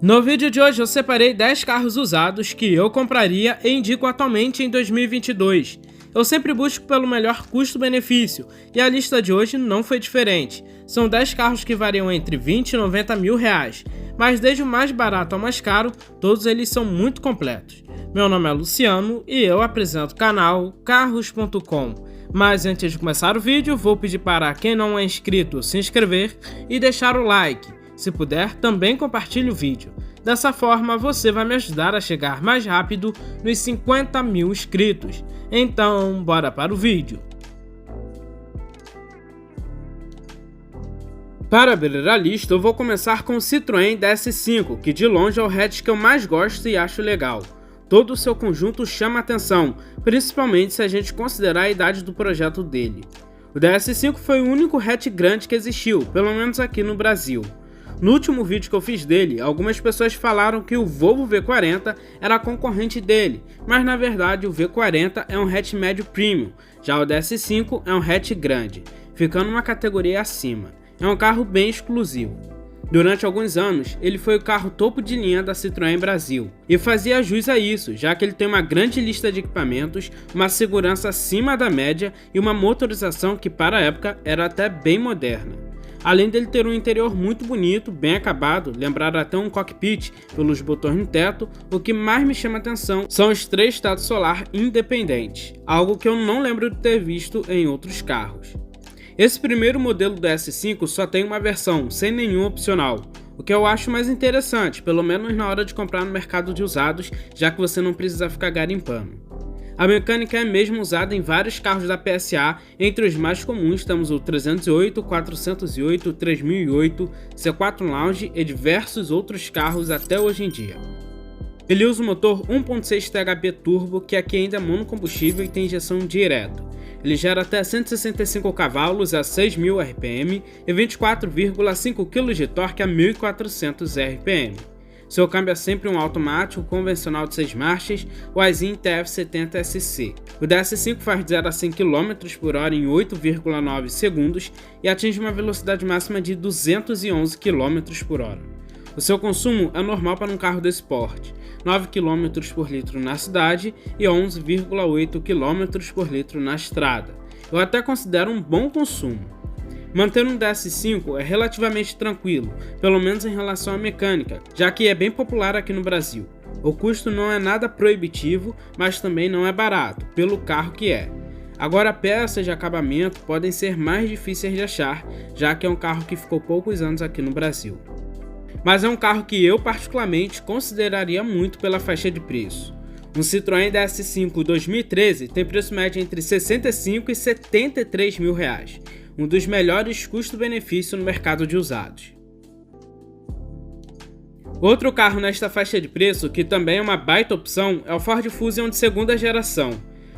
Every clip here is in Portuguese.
No vídeo de hoje eu separei 10 carros usados que eu compraria e indico atualmente em 2022. Eu sempre busco pelo melhor custo-benefício e a lista de hoje não foi diferente. São 10 carros que variam entre 20 e 90 mil reais, mas desde o mais barato ao mais caro, todos eles são muito completos. Meu nome é Luciano e eu apresento o canal Carros.com. Mas antes de começar o vídeo, vou pedir para quem não é inscrito se inscrever e deixar o like. Se puder, também compartilhe o vídeo. Dessa forma, você vai me ajudar a chegar mais rápido nos 50 mil inscritos. Então, bora para o vídeo. Para abrir a lista, eu vou começar com o Citroën DS5, que de longe é o hatch que eu mais gosto e acho legal. Todo o seu conjunto chama atenção, principalmente se a gente considerar a idade do projeto dele. O DS5 foi o único hatch grande que existiu, pelo menos aqui no Brasil. No último vídeo que eu fiz dele, algumas pessoas falaram que o Volvo V40 era concorrente dele, mas na verdade o V40 é um hatch médio premium, já o DS5 é um hatch grande, ficando uma categoria acima. É um carro bem exclusivo. Durante alguns anos, ele foi o carro topo de linha da Citroën Brasil, e fazia jus a isso, já que ele tem uma grande lista de equipamentos, uma segurança acima da média e uma motorização que para a época era até bem moderna. Além dele ter um interior muito bonito, bem acabado, lembrar até um cockpit pelos botões no teto, o que mais me chama atenção são os 3 estados solar independentes, algo que eu não lembro de ter visto em outros carros. Esse primeiro modelo do S5 só tem uma versão, sem nenhum opcional, o que eu acho mais interessante, pelo menos na hora de comprar no mercado de usados, já que você não precisa ficar garimpando. A mecânica é mesmo usada em vários carros da PSA, entre os mais comuns temos o 308, 408, 3008, C4 Lounge e diversos outros carros até hoje em dia. Ele usa o motor 1.6 THP Turbo, que aqui ainda é monocombustível e tem injeção direta. Ele gera até 165 cavalos a 6.000 RPM e 24,5 kg de torque a 1.400 RPM. Seu câmbio é sempre um automático convencional de 6 marchas, o Aisin TF70SC. O DS5 faz de 0 a 100 km por hora em 8,9 segundos e atinge uma velocidade máxima de 211 km por hora. O seu consumo é normal para um carro desse porte, 9 km por litro na cidade e 11,8 km por litro na estrada. Eu até considero um bom consumo. Manter um DS5 é relativamente tranquilo, pelo menos em relação à mecânica, já que é bem popular aqui no Brasil. O custo não é nada proibitivo, mas também não é barato, pelo carro que é. Agora, peças de acabamento podem ser mais difíceis de achar, já que é um carro que ficou poucos anos aqui no Brasil. Mas é um carro que eu particularmente consideraria muito pela faixa de preço. Um Citroën DS5 2013 tem preço médio entre 65 e 73 mil reais. Um dos melhores custo-benefício no mercado de usados. Outro carro nesta faixa de preço, que também é uma baita opção, é o Ford Fusion de segunda geração.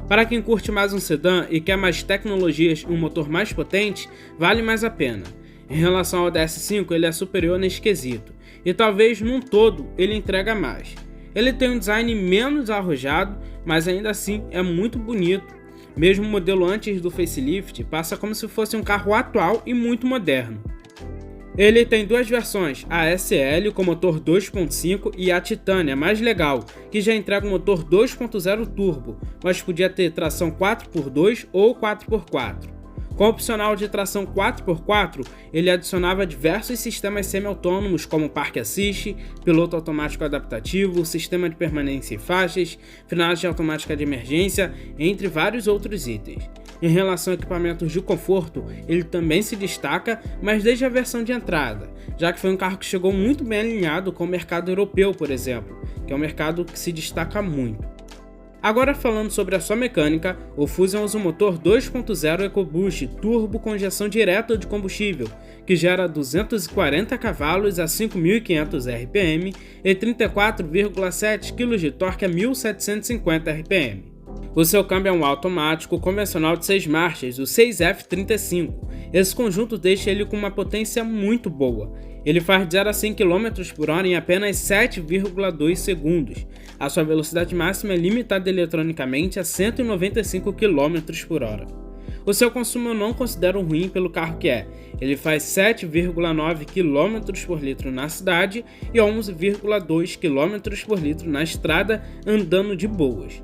Para quem curte mais um sedã e quer mais tecnologias e um motor mais potente, vale mais a pena. Em relação ao DS5, ele é superior nesse quesito, e talvez num todo ele entrega mais. Ele tem um design menos arrojado, mas ainda assim é muito bonito. Mesmo o modelo antes do facelift passa como se fosse um carro atual e muito moderno. Ele tem duas versões, a SL com motor 2.5 e a Titânia mais legal, que já entrega um motor 2.0 turbo, mas podia ter tração 4x2 ou 4x4. Com o opcional de tração 4x4, ele adicionava diversos sistemas semi-autônomos como Park Assist, piloto automático adaptativo, sistema de permanência em faixas, frenagem automática de emergência, entre vários outros itens. Em relação a equipamentos de conforto, ele também se destaca, mas desde a versão de entrada, já que foi um carro que chegou muito bem alinhado com o mercado europeu, por exemplo, que é um mercado que se destaca muito. Agora falando sobre a sua mecânica, o Fusion usa um motor 2.0 EcoBoost turbo com injeção direta de combustível, que gera 240 cavalos a 5.500 RPM e 34,7 kg de torque a 1.750 RPM. O seu câmbio é um automático convencional de 6 marchas, o 6F35. Esse conjunto deixa ele com uma potência muito boa. Ele faz de 0 a 100 km por hora em apenas 7,2 segundos. A sua velocidade máxima é limitada eletronicamente a 195 km por hora. O seu consumo eu não considero ruim pelo carro que é. Ele faz 7,9 km por litro na cidade e 11,2 km por litro na estrada, andando de boas.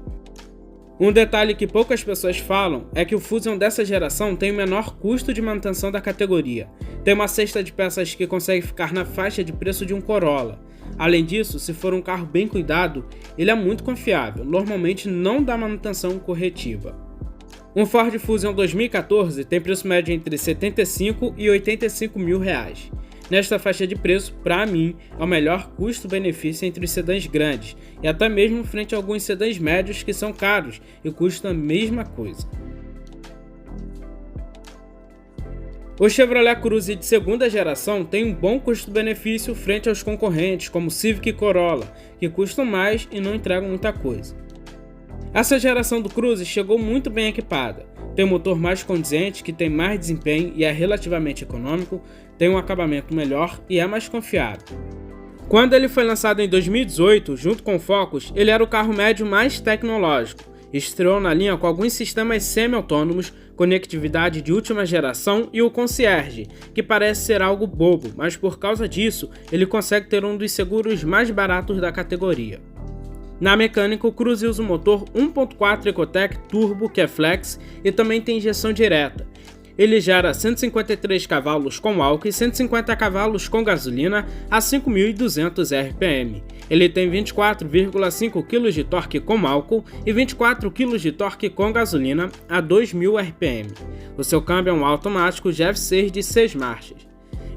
Um detalhe que poucas pessoas falam é que o Fusion dessa geração tem o menor custo de manutenção da categoria. Tem uma cesta de peças que consegue ficar na faixa de preço de um Corolla. Além disso, se for um carro bem cuidado, ele é muito confiável, normalmente não dá manutenção corretiva. Um Ford Fusion 2014 tem preço médio entre 75 e 85 mil reais. Nesta faixa de preço, para mim, é o melhor custo-benefício entre os sedãs grandes, e até mesmo frente a alguns sedãs médios que são caros e custam a mesma coisa. O Chevrolet Cruze de segunda geração tem um bom custo-benefício frente aos concorrentes como Civic e Corolla, que custam mais e não entregam muita coisa. Essa geração do Cruze chegou muito bem equipada, tem um motor mais condizente que tem mais desempenho e é relativamente econômico, tem um acabamento melhor e é mais confiável. Quando ele foi lançado em 2018, junto com o Focus, ele era o carro médio mais tecnológico. Estreou na linha com alguns sistemas semi-autônomos, conectividade de última geração e o Concierge, que parece ser algo bobo, mas por causa disso, ele consegue ter um dos seguros mais baratos da categoria. Na mecânica, o Cruze usa um motor 1.4 Ecotec Turbo, que é flex, e também tem injeção direta. Ele gera 153 cavalos com álcool e 150 cavalos com gasolina a 5.200 RPM. Ele tem 24,5 kg de torque com álcool e 24 kg de torque com gasolina a 2.000 RPM. O seu câmbio é um automático GF6 de 6 marchas,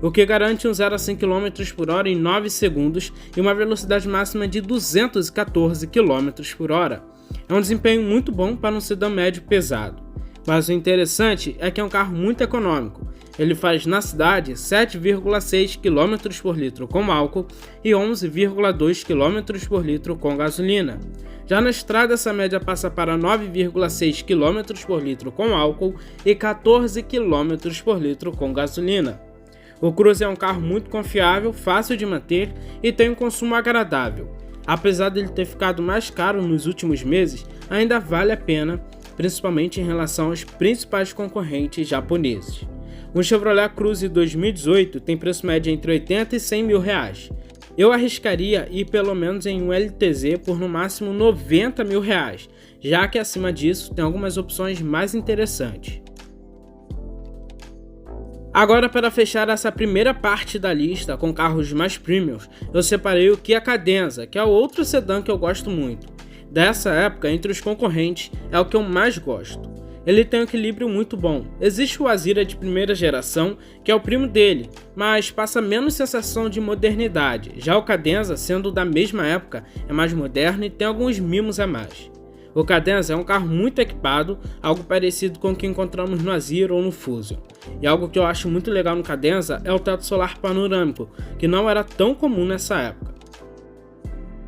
o que garante um 0 a 100 km por hora em 9 segundos e uma velocidade máxima de 214 km por hora. É um desempenho muito bom para um sedã médio pesado. Mas o interessante é que é um carro muito econômico. Ele faz na cidade 7,6 km por litro com álcool e 11,2 km por litro com gasolina. Já na estrada, essa média passa para 9,6 km por litro com álcool e 14 km por litro com gasolina. O Cruze é um carro muito confiável, fácil de manter e tem um consumo agradável. Apesar de ele ter ficado mais caro nos últimos meses, ainda vale a pena, principalmente em relação aos principais concorrentes japoneses. Um Chevrolet Cruze 2018 tem preço médio entre 80 e 100 mil reais. Eu arriscaria ir pelo menos em um LTZ por no máximo 90 mil reais, já que acima disso tem algumas opções mais interessantes. Agora, para fechar essa primeira parte da lista com carros mais premiums, eu separei o Kia Cadenza, que é outro sedã que eu gosto muito. Dessa época, entre os concorrentes, é o que eu mais gosto. Ele tem um equilíbrio muito bom. Existe o Azira de primeira geração, que é o primo dele, mas passa menos sensação de modernidade. Já o Cadenza, sendo da mesma época, é mais moderno e tem alguns mimos a mais. O Cadenza é um carro muito equipado, algo parecido com o que encontramos no Azira ou no Fusion. E algo que eu acho muito legal no Cadenza é o teto solar panorâmico, que não era tão comum nessa época.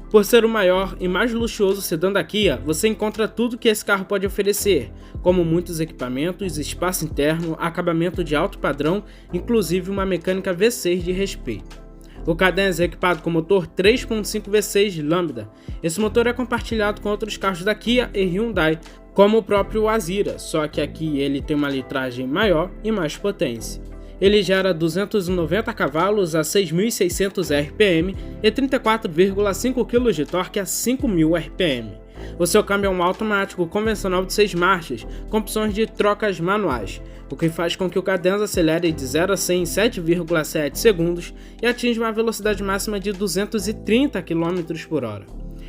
Por ser o maior e mais luxuoso sedã da Kia, você encontra tudo que esse carro pode oferecer, como muitos equipamentos, espaço interno, acabamento de alto padrão, inclusive uma mecânica V6 de respeito. O Cadenza é equipado com motor 3.5 V6 Lambda. Esse motor é compartilhado com outros carros da Kia e Hyundai, como o próprio Azira, só que aqui ele tem uma litragem maior e mais potência. Ele gera 290 cavalos a 6.600 RPM e 34,5 kg de torque a 5.000 RPM. O seu câmbio é um automático convencional de 6 marchas, com opções de trocas manuais, o que faz com que o Cadenza acelere de 0 a 100 em 7,7 segundos e atinja uma velocidade máxima de 230 km por hora.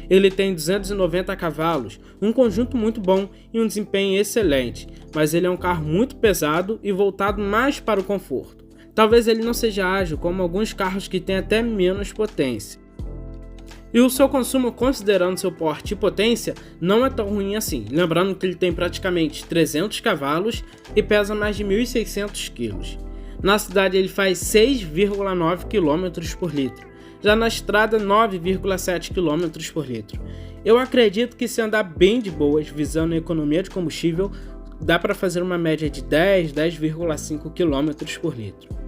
Ele tem 290 cavalos, um conjunto muito bom e um desempenho excelente, mas ele é um carro muito pesado e voltado mais para o conforto. Talvez ele não seja ágil como alguns carros que têm até menos potência. E o seu consumo, considerando seu porte e potência, não é tão ruim assim, lembrando que ele tem praticamente 300 cavalos e pesa mais de 1.600 kg. Na cidade ele faz 6,9 km por litro. Já na estrada 9,7 km por litro. Eu acredito que se andar bem de boas, visando a economia de combustível, dá para fazer uma média de 10,5 km por litro.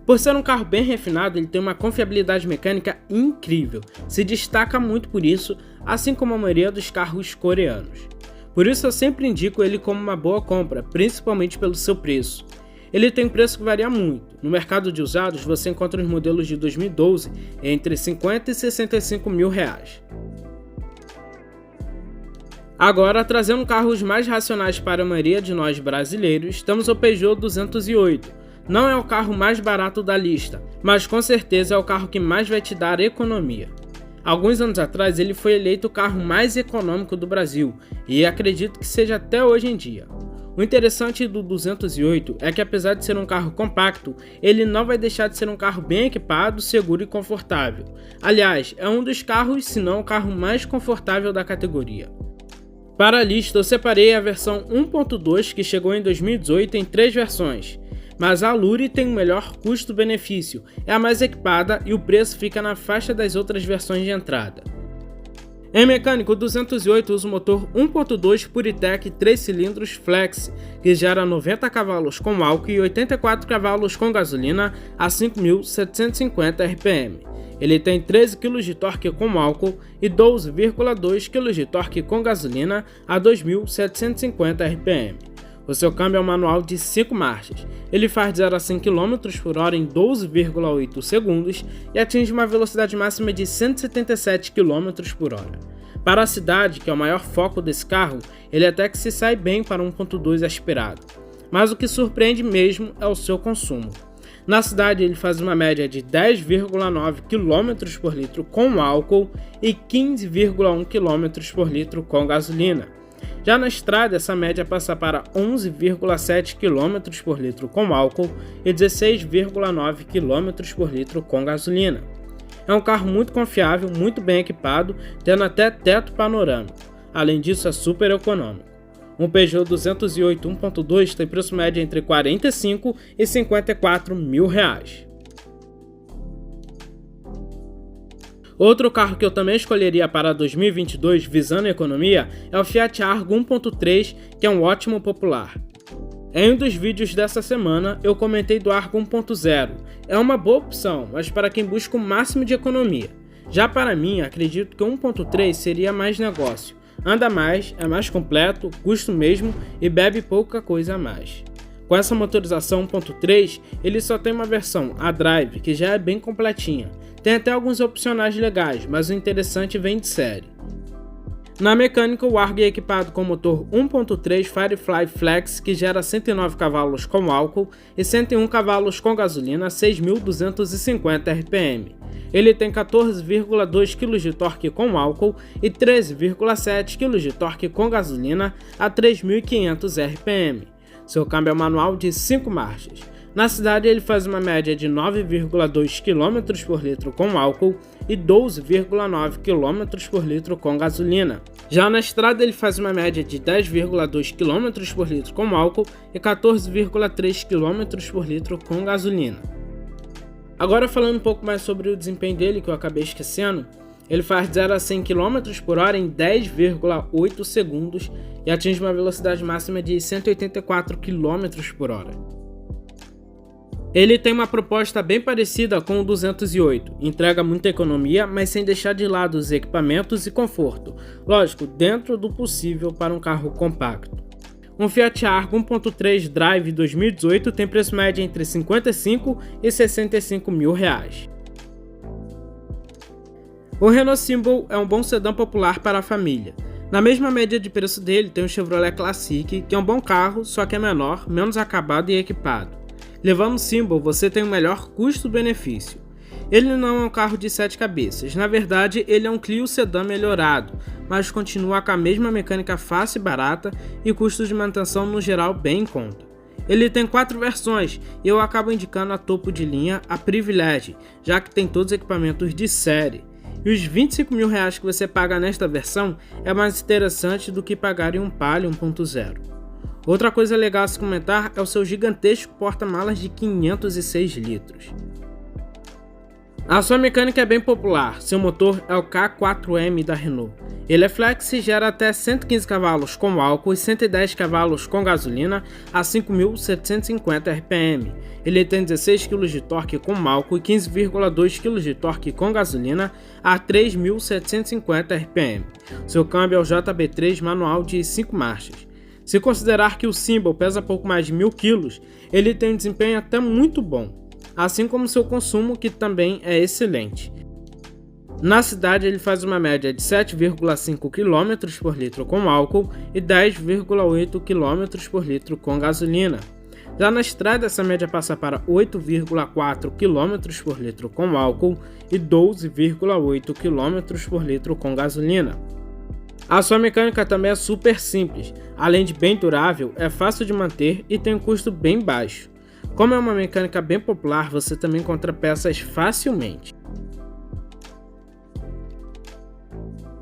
Por ser um carro bem refinado, ele tem uma confiabilidade mecânica incrível, se destaca muito por isso, assim como a maioria dos carros coreanos. Por isso eu sempre indico ele como uma boa compra, principalmente pelo seu preço. Ele tem preço que varia muito. No mercado de usados você encontra os modelos de 2012 entre 50 e 65 mil reais. Agora, trazendo carros mais racionais para a maioria de nós brasileiros, temos o Peugeot 208. Não é o carro mais barato da lista, mas com certeza é o carro que mais vai te dar economia. Alguns anos atrás ele foi eleito o carro mais econômico do Brasil e acredito que seja até hoje em dia. O interessante do 208 é que apesar de ser um carro compacto, ele não vai deixar de ser um carro bem equipado, seguro e confortável. Aliás, é um dos carros, se não o carro mais confortável da categoria. Para a lista eu separei a versão 1.2 que chegou em 2018 em 3 versões, mas a Allure tem o melhor custo-benefício, é a mais equipada e o preço fica na faixa das outras versões de entrada. Em mecânico, o 208 usa o motor 1.2 Puritec 3 cilindros Flex, que gera 90 cavalos com álcool e 84 cavalos com gasolina a 5.750 RPM. Ele tem 13 kg de torque com álcool e 12,2 kg de torque com gasolina a 2.750 RPM. O seu câmbio é um manual de 5 marchas. Ele faz de 0 a 100 km por hora em 12,8 segundos e atinge uma velocidade máxima de 177 km por hora. Para a cidade, que é o maior foco desse carro, ele até que se sai bem para 1.2 aspirado. Mas o que surpreende mesmo é o seu consumo. Na cidade ele faz uma média de 10,9 km por litro com álcool e 15,1 km por litro com gasolina. Já na estrada, essa média passa para 11,7 km por litro com álcool e 16,9 km por litro com gasolina. É um carro muito confiável, muito bem equipado, tendo até teto panorâmico. Além disso, é super econômico. Um Peugeot 208 1.2 tem preço médio entre 45 e 54 mil reais. Outro carro que eu também escolheria para 2022 visando a economia é o Fiat Argo 1.3, que é um ótimo popular. Em um dos vídeos dessa semana eu comentei do Argo 1.0, é uma boa opção, mas para quem busca o máximo de economia. Já para mim, acredito que o 1.3 seria mais negócio, anda mais, é mais completo, custa o mesmo e bebe pouca coisa a mais. Com essa motorização 1.3, ele só tem uma versão, a Drive, que já é bem completinha. Tem até alguns opcionais legais, mas o interessante vem de série. Na mecânica, o Argo é equipado com motor 1.3 Firefly Flex, que gera 109 cavalos com álcool e 101 cavalos com gasolina a 6.250 RPM. Ele tem 14,2 kg de torque com álcool e 13,7 kg de torque com gasolina a 3.500 RPM. Seu câmbio é manual de 5 marchas. Na cidade ele faz uma média de 9,2 km por litro com álcool e 12,9 km por litro com gasolina. Já na estrada ele faz uma média de 10,2 km por litro com álcool e 14,3 km por litro com gasolina. Agora falando um pouco mais sobre o desempenho dele, que eu acabei esquecendo, ele faz de 0 a 100 km por hora em 10,8 segundos e atinge uma velocidade máxima de 184 km por hora. Ele tem uma proposta bem parecida com o 208, entrega muita economia, mas sem deixar de lado os equipamentos e conforto, lógico, dentro do possível para um carro compacto. Um Fiat Argo 1.3 Drive 2018 tem preço médio entre 55 e 65 mil reais. O Renault Symbol é um bom sedã popular para a família. Na mesma média de preço dele tem o Chevrolet Classic, que é um bom carro, só que é menor, menos acabado e equipado. Levando o Symbol, você tem o melhor custo-benefício. Ele não é um carro de 7 cabeças, na verdade ele é um Clio sedã melhorado, mas continua com a mesma mecânica fácil e barata e custos de manutenção no geral bem em conta. Ele tem 4 versões e eu acabo indicando a topo de linha, a Privilege, já que tem todos os equipamentos de série. E os 25 mil reais que você paga nesta versão é mais interessante do que pagar em um Palio 1.0. Outra coisa legal a se comentar é o seu gigantesco porta-malas de 506 litros. A sua mecânica é bem popular, seu motor é o K4M da Renault. Ele é flex e gera até 115 cavalos com álcool e 110 cavalos com gasolina a 5.750 RPM. Ele tem 16 kg de torque com álcool e 15,2 kg de torque com gasolina a 3.750 RPM. Seu câmbio é o JB3 manual de 5 marchas. Se considerar que o Symbol pesa pouco mais de 1.000 kg, ele tem um desempenho até muito bom, assim como seu consumo, que também é excelente. Na cidade ele faz uma média de 7,5 km por litro com álcool e 10,8 km por litro com gasolina. Já na estrada essa média passa para 8,4 km por litro com álcool e 12,8 km por litro com gasolina. A sua mecânica também é super simples, além de bem durável, é fácil de manter e tem um custo bem baixo. Como é uma mecânica bem popular, você também encontra peças facilmente.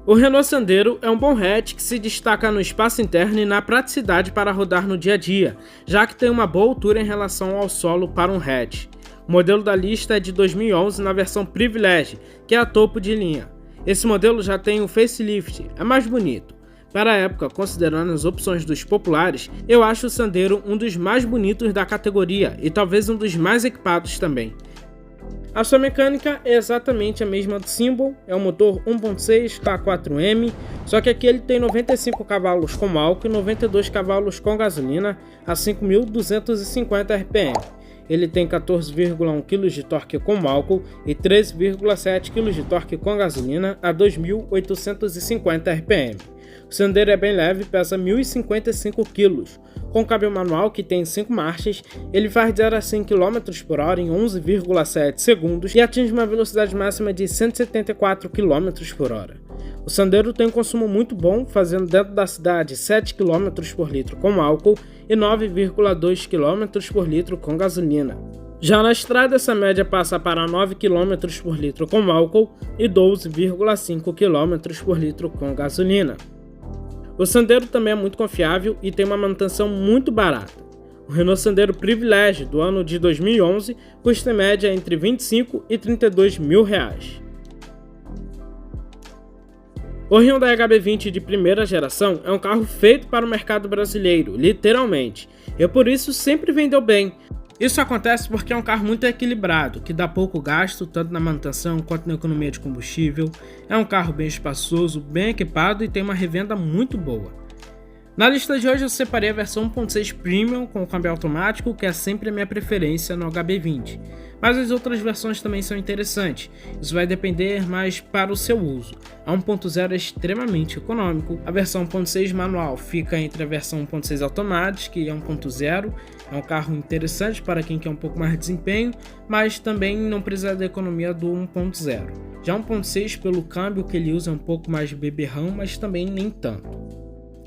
O Renault Sandero é um bom hatch que se destaca no espaço interno e na praticidade para rodar no dia a dia, já que tem uma boa altura em relação ao solo para um hatch. O modelo da lista é de 2011 na versão Privilege, que é a topo de linha. Esse modelo já tem um facelift, é mais bonito. Para a época, considerando as opções dos populares, eu acho o Sandero um dos mais bonitos da categoria e talvez um dos mais equipados também. A sua mecânica é exatamente a mesma do Symbol, é um motor 1.6 K4M, só que aqui ele tem 95 cavalos com álcool e 92 cavalos com gasolina a 5.250 RPM. Ele tem 14,1 kg de torque com álcool e 13,7 kg de torque com gasolina a 2.850 RPM. O Sandero é bem leve e pesa 1.055 kg. Com câmbio manual que tem 5 marchas, ele faz de 0 a 100 km por hora em 11,7 segundos e atinge uma velocidade máxima de 174 km por hora. O Sandero tem um consumo muito bom, fazendo dentro da cidade 7 km por litro com álcool e 9,2 km por litro com gasolina. Já na estrada, essa média passa para 9 km por litro com álcool e 12,5 km por litro com gasolina. O Sandero também é muito confiável e tem uma manutenção muito barata. O Renault Sandero Privilege do ano de 2011 custa em média entre 25 e 32 mil reais. O Hyundai HB20 de primeira geração é um carro feito para o mercado brasileiro, literalmente, e por isso sempre vendeu bem. Isso acontece porque é um carro muito equilibrado, que dá pouco gasto, tanto na manutenção quanto na economia de combustível. É um carro bem espaçoso, bem equipado e tem uma revenda muito boa. Na lista de hoje eu separei a versão 1.6 Premium com câmbio automático, que é sempre a minha preferência no HB20. Mas as outras versões também são interessantes, isso vai depender mais para o seu uso. A 1.0 é extremamente econômico, a versão 1.6 manual fica entre a versão 1.6 automática e a 1.0, é um carro interessante para quem quer um pouco mais de desempenho, mas também não precisa da economia do 1.0. Já 1.6 pelo câmbio que ele usa é um pouco mais beberrão, mas também nem tanto.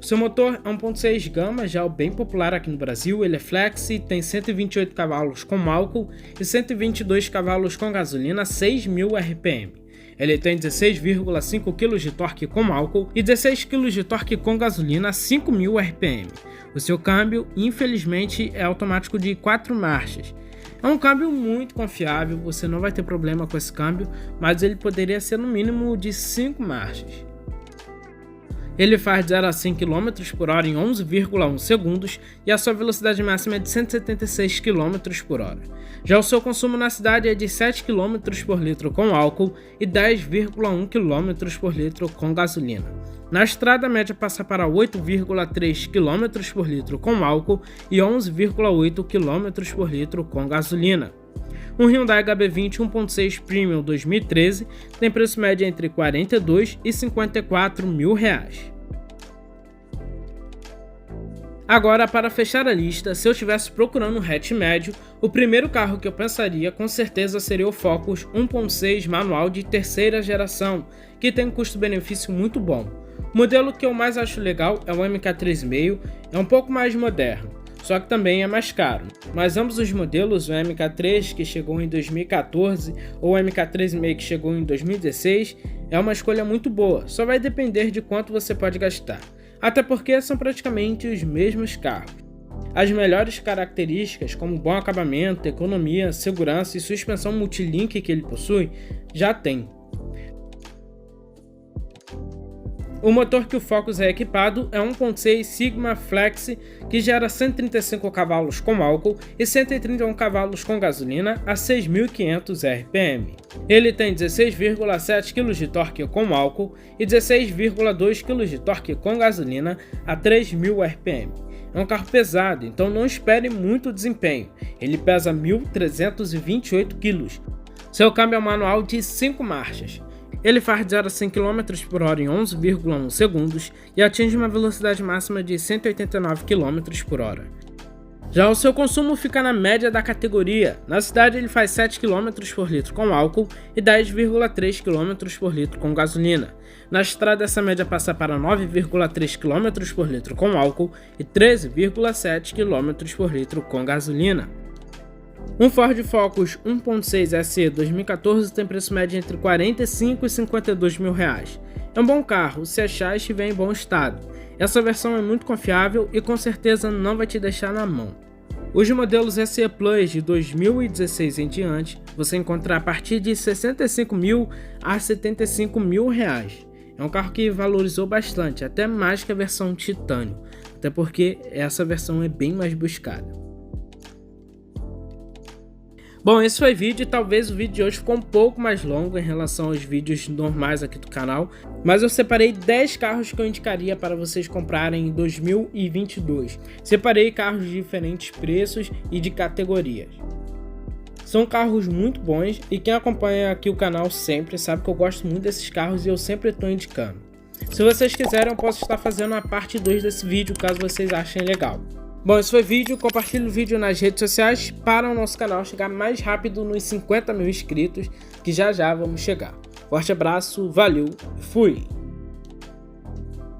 Seu motor é 1.6 Gama, já bem popular aqui no Brasil, ele é flex, tem 128 cavalos com álcool e 122 cavalos com gasolina a 6.000 RPM. Ele tem 16,5 kg de torque com álcool e 16 kg de torque com gasolina a 5.000 RPM. O seu câmbio, infelizmente, é automático de 4 marchas. É um câmbio muito confiável, você não vai ter problema com esse câmbio, mas ele poderia ser no mínimo de 5 marchas. Ele faz de 0 a 100 km por hora em 11,1 segundos e a sua velocidade máxima é de 176 km por hora. Já o seu consumo na cidade é de 7 km por litro com álcool e 10,1 km por litro com gasolina. Na estrada, a média passa para 8,3 km por litro com álcool e 11,8 km por litro com gasolina. Um Hyundai HB20 1.6 Premium 2013 tem preço médio entre 42 e 54 mil reais. Agora, para fechar a lista, se eu estivesse procurando um hatch médio, o primeiro carro que eu pensaria com certeza seria o Focus 1.6 manual de terceira geração, que tem um custo-benefício muito bom. O modelo que eu mais acho legal é o MK3,5, é um pouco mais moderno, só que também é mais caro. Mas ambos os modelos, o MK3 que chegou em 2014 ou o MK3,5 que chegou em 2016, é uma escolha muito boa, só vai depender de quanto você pode gastar. Até porque são praticamente os mesmos carros. As melhores características, como bom acabamento, economia, segurança e suspensão multilink que ele possui, já tem. O motor que o Focus é equipado é 1.6 Sigma Flex, que gera 135 cavalos com álcool e 131 cavalos com gasolina a 6.500 RPM. Ele tem 16,7 kg de torque com álcool e 16,2 kg de torque com gasolina a 3.000 RPM. É um carro pesado, então não espere muito desempenho. Ele pesa 1.328 kg. Seu câmbio é manual de 5 marchas. Ele faz de 0 a 100 km por hora em 11,1 segundos e atinge uma velocidade máxima de 189 km por hora. Já o seu consumo fica na média da categoria. Na cidade ele faz 7 km por litro com álcool e 10,3 km por litro com gasolina. Na estrada essa média passa para 9,3 km por litro com álcool e 13,7 km por litro com gasolina. Um Ford Focus 1.6 SE 2014 tem preço médio entre 45 e 52 mil reais. É um bom carro se achar e estiver em bom estado. Essa versão é muito confiável e com certeza não vai te deixar na mão. Os modelos SE Plus de 2016 em diante você encontra a partir de 65 mil a 75 mil reais. É um carro que valorizou bastante, até mais que a versão Titânio, até porque essa versão é bem mais buscada. Bom, esse foi o vídeo, talvez o vídeo de hoje ficou um pouco mais longo em relação aos vídeos normais aqui do canal, mas eu separei 10 carros que eu indicaria para vocês comprarem em 2022. Separei carros de diferentes preços e de categorias. São carros muito bons e quem acompanha aqui o canal sempre sabe que eu gosto muito desses carros e eu sempre estou indicando. Se vocês quiserem eu posso estar fazendo a parte 2 desse vídeo caso vocês achem legal. Bom, esse foi o vídeo, compartilhe o vídeo nas redes sociais para o nosso canal chegar mais rápido nos 50 mil inscritos, que já vamos chegar. Forte abraço, valeu, fui!